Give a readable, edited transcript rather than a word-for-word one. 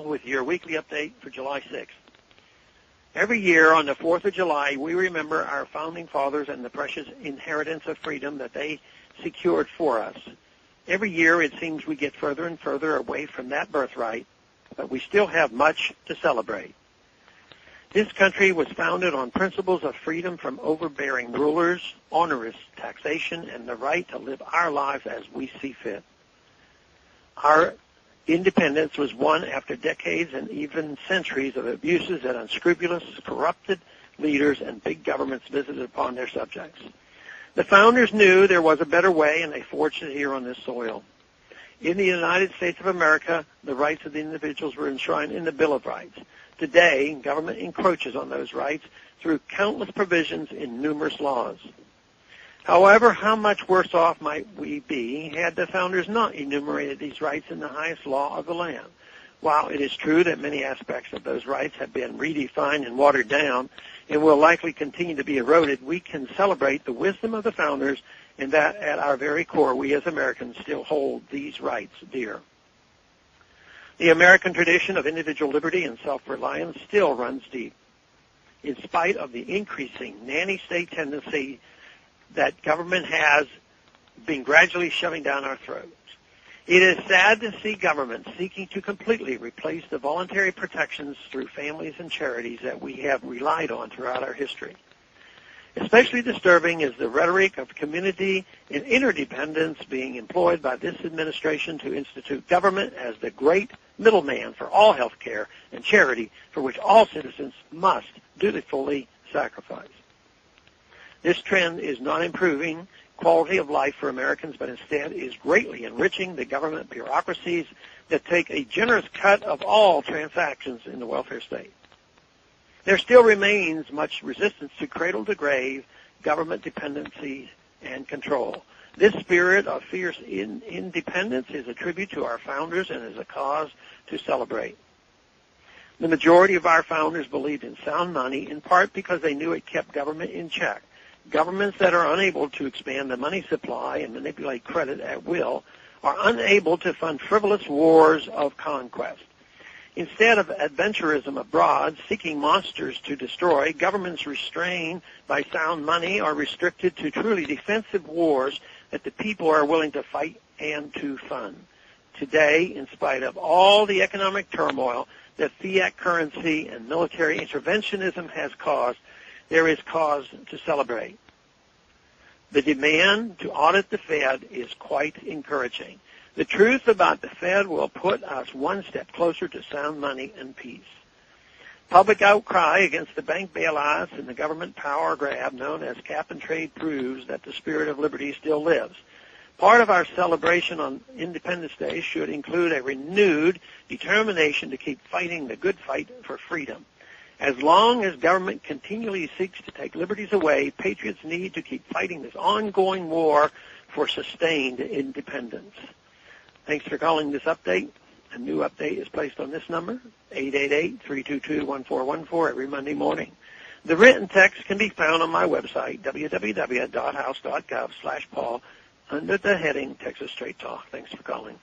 with your weekly update for July 6th. Every year on the 4th of July, we remember our founding fathers and the precious inheritance of freedom that they secured for us. Every year it seems we get further and further away from that birthright, but we still have much to celebrate. This country was founded on principles of freedom from overbearing rulers, onerous taxation, and the right to live our lives as we see fit. Our independence was won after decades and even centuries of abuses that unscrupulous, corrupted leaders and big governments visited upon their subjects. The founders knew there was a better way, and they forged it here on this soil. In the United States of America, the rights of the individuals were enshrined in the Bill of Rights. Today, government encroaches on those rights through countless provisions in numerous laws. However, how much worse off might we be had the founders not enumerated these rights in the highest law of the land? While it is true that many aspects of those rights have been redefined and watered down and will likely continue to be eroded, we can celebrate the wisdom of the founders and that at our very core, we as Americans still hold these rights dear. The American tradition of individual liberty and self-reliance still runs deep, in spite of the increasing nanny state tendency that government has been gradually shoving down our throats. It is sad to see government seeking to completely replace the voluntary protections through families and charities that we have relied on throughout our history. Especially disturbing is the rhetoric of community and interdependence being employed by this administration to institute government as the great middleman for all health care and charity for which all citizens must dutifully sacrifice. This trend is not improving quality of life for Americans, but instead is greatly enriching the government bureaucracies that take a generous cut of all transactions in the welfare state. There still remains much resistance to cradle-to-grave government dependency and control. This spirit of fierce independence is a tribute to our founders and is a cause to celebrate. The majority of our founders believed in sound money, in part because they knew it kept government in check. Governments that are unable to expand the money supply and manipulate credit at will are unable to fund frivolous wars of conquest. Instead of adventurism abroad, seeking monsters to destroy, governments restrained by sound money are restricted to truly defensive wars that the people are willing to fight and to fund. Today, in spite of all the economic turmoil that fiat currency and military interventionism has caused, there is cause to celebrate. The demand to audit the Fed is quite encouraging. The truth about the Fed will put us one step closer to sound money and peace. Public outcry against the bank bailouts and the government power grab known as cap and trade proves that the spirit of liberty still lives. Part of our celebration on Independence Day should include a renewed determination to keep fighting the good fight for freedom. As long as government continually seeks to take liberties away, patriots need to keep fighting this ongoing war for sustained independence. Thanks for calling this update. A new update is placed on this number, 888-322-1414, every Monday morning. The written text can be found on my website, www.house.gov/Paul, under the heading Texas Straight Talk. Thanks for calling.